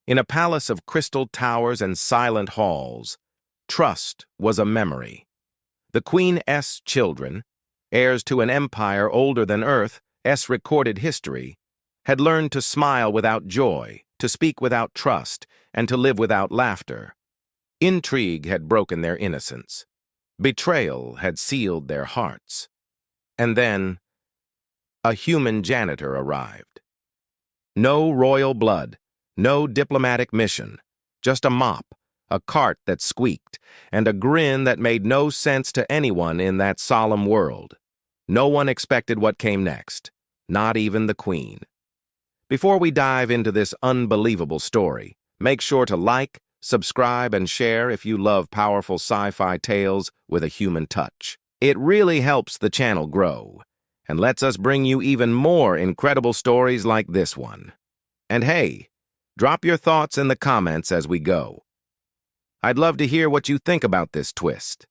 In a palace of crystal towers and silent halls, trust was a memory. The Queen's children, heirs to an empire older than Earth's recorded history, had learned to smile without joy, to speak without trust, and to live without laughter. Intrigue had broken their innocence. Betrayal had sealed their hearts. And then, a human janitor arrived. No royal blood, no diplomatic mission, just a mop, a cart that squeaked, and a grin that made no sense to anyone in that solemn world. No one expected what came next, not even the Queen. Before we dive into this unbelievable story, make sure to like, subscribe, and share if you love powerful sci-fi tales with a human touch. It really helps the channel grow, and lets us bring you even more incredible stories like this one. And hey, drop your thoughts in the comments as we go. I'd love to hear what you think about this twist.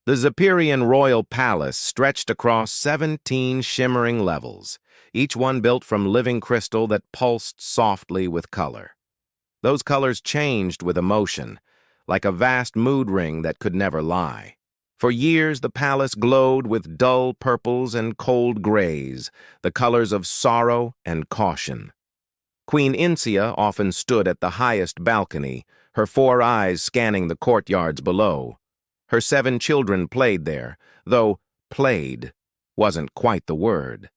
The Zephyrian royal palace stretched across 17 shimmering levels, each one built from living crystal that pulsed softly with color. Those colors changed with emotion, like a vast mood ring that could never lie. For years, the palace glowed with dull purples and cold grays, the colors of sorrow and caution. Queen Insia often stood at the highest balcony, her 4 eyes scanning the courtyards below. Her 7 children played there, though played wasn't quite the word.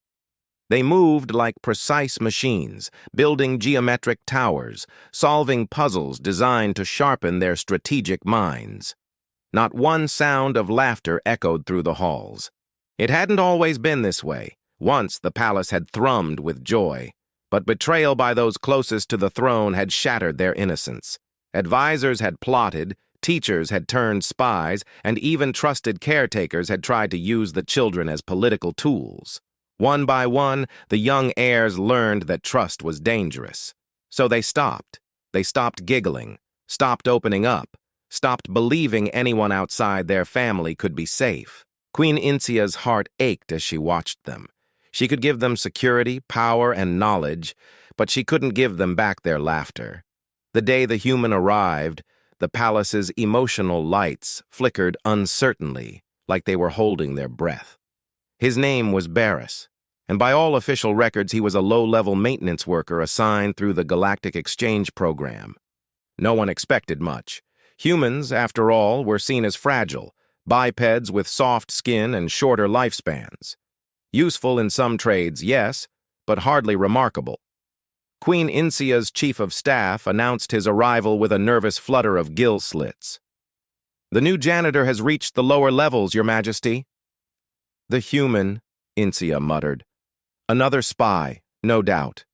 They moved like precise machines, building geometric towers, solving puzzles designed to sharpen their strategic minds. Not one sound of laughter echoed through the halls. It hadn't always been this way. Once the palace had thrummed with joy, but betrayal by those closest to the throne had shattered their innocence. Advisors had plotted, teachers had turned spies, and even trusted caretakers had tried to use the children as political tools. One by one, the young heirs learned that trust was dangerous. So they stopped. They stopped giggling, stopped opening up, stopped believing anyone outside their family could be safe. Queen Insia's heart ached as she watched them. She could give them security, power, and knowledge, but she couldn't give them back their laughter. The day the human arrived, the palace's emotional lights flickered uncertainly, like they were holding their breath. His name was Baris, and by all official records he was a low-level maintenance worker assigned through the Galactic Exchange Program. No one expected much. Humans, after all, were seen as fragile, bipeds with soft skin and shorter lifespans. Useful in some trades, yes, but hardly remarkable. Queen Insia's chief of staff announced his arrival with a nervous flutter of gill slits. "The new janitor has reached the lower levels, Your Majesty." "The human," Insia muttered. "Another spy, no doubt."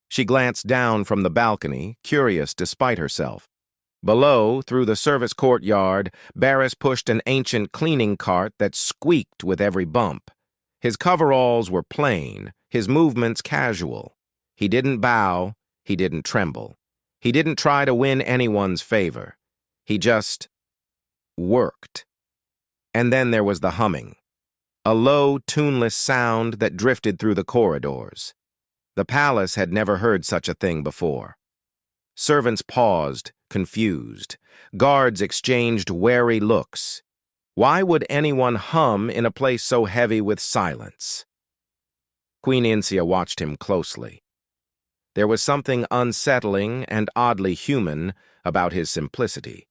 She glanced down from the balcony, curious despite herself. Below, through the service courtyard, Baris pushed an ancient cleaning cart that squeaked with every bump. His coveralls were plain, his movements casual. He didn't bow, he didn't tremble. He didn't try to win anyone's favor. He just worked. And then there was the humming, a low, tuneless sound that drifted through the corridors. The palace had never heard such a thing before. Servants paused, confused. Guards exchanged wary looks. Why would anyone hum in a place so heavy with silence? Queen Insia watched him closely. There was something unsettling and oddly human about his simplicity.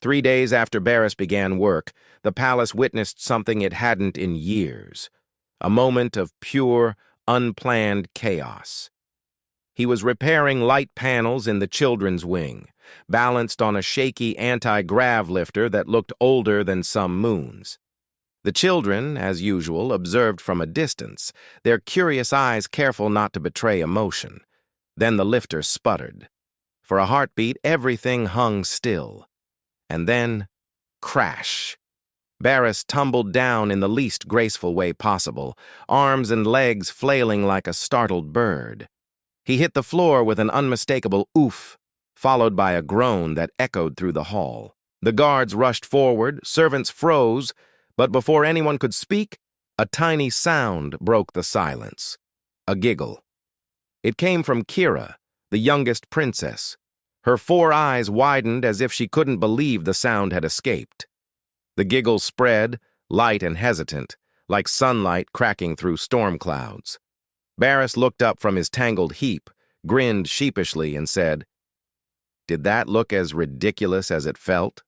3 days after Baris began work, the palace witnessed something it hadn't in years, a moment of pure, unplanned chaos. He was repairing light panels in the children's wing, balanced on a shaky anti-grav lifter that looked older than some moons. The children, as usual, observed from a distance, their curious eyes careful not to betray emotion. Then the lifter sputtered. For a heartbeat, everything hung still. And then, crash. Baris tumbled down in the least graceful way possible, arms and legs flailing like a startled bird. He hit the floor with an unmistakable oof, followed by a groan that echoed through the hall. The guards rushed forward, servants froze, but before anyone could speak, a tiny sound broke the silence. A giggle. It came from Kira, the youngest princess. Her 4 eyes widened as if she couldn't believe the sound had escaped. The giggle spread, light and hesitant, like sunlight cracking through storm clouds. Baris looked up from his tangled heap, grinned sheepishly, and said, "Did that look as ridiculous as it felt?"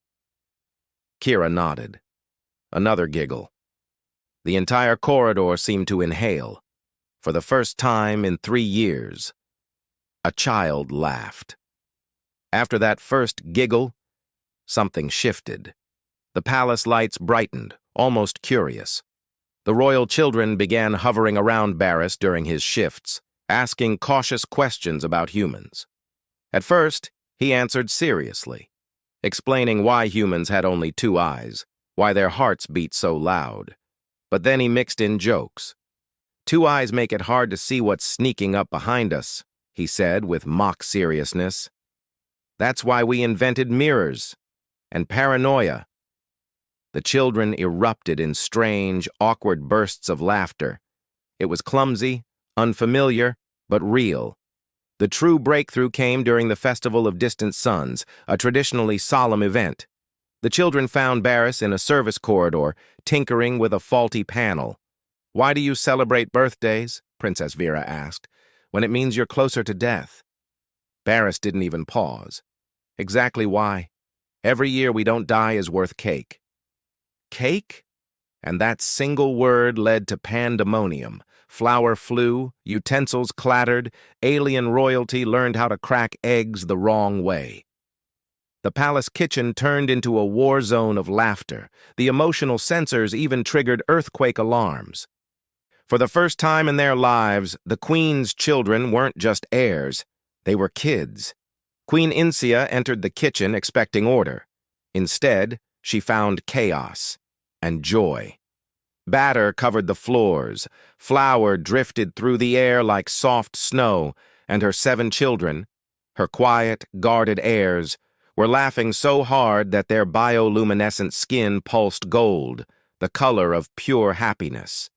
Kira nodded. Another giggle. The entire corridor seemed to inhale. For the first time in 3 years, a child laughed. After that first giggle, something shifted. The palace lights brightened, almost curious. The royal children began hovering around Baris during his shifts, asking cautious questions about humans. At first, he answered seriously, explaining why humans had only 2 eyes, why their hearts beat so loud. But then he mixed in jokes. "2 eyes make it hard to see what's sneaking up behind us," he said with mock seriousness. "That's why we invented mirrors and paranoia." The children erupted in strange, awkward bursts of laughter. It was clumsy, unfamiliar, but real. The true breakthrough came during the Festival of Distant Suns, a traditionally solemn event. The children found Baris in a service corridor, tinkering with a faulty panel. "Why do you celebrate birthdays?" Princess Vera asked, "when it means you're closer to death?" Baris didn't even pause. "Exactly why. Every year we don't die is worth cake." Cake? And that single word led to pandemonium. Flour flew, utensils clattered, alien royalty learned how to crack eggs the wrong way. The palace kitchen turned into a war zone of laughter. The emotional sensors even triggered earthquake alarms. For the first time in their lives, the queen's children weren't just heirs. They were kids. Queen Insia entered the kitchen expecting order. Instead, she found chaos and joy. Batter covered the floors, flour drifted through the air like soft snow, and her 7 children, her quiet, guarded heirs, were laughing so hard that their bioluminescent skin pulsed gold, the color of pure happiness.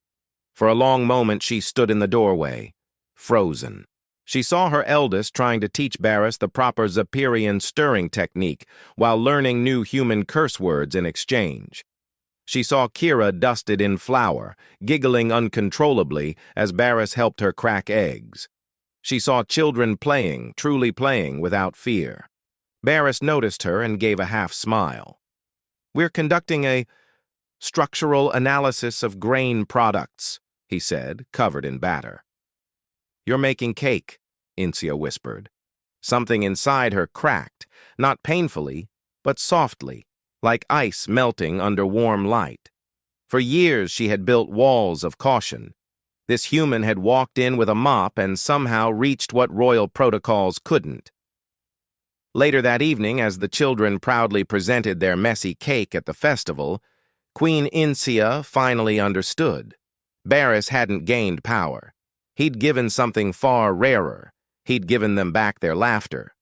For a long moment she stood in the doorway, frozen. She saw her eldest trying to teach Baris the proper Zapirian stirring technique while learning new human curse words in exchange. She saw Kira dusted in flour, giggling uncontrollably as Baris helped her crack eggs. She saw children playing, truly playing, without fear. Baris noticed her and gave a half-smile. "We're conducting a structural analysis of grain products," he said, covered in batter. "You're making cake," Insia whispered. Something inside her cracked, not painfully, but softly, like ice melting under warm light. For years she had built walls of caution. This human had walked in with a mop and somehow reached what royal protocols couldn't. Later that evening, as the children proudly presented their messy cake at the festival, Queen Insia finally understood. Baris hadn't gained power. He'd given something far rarer. He'd given them back their laughter.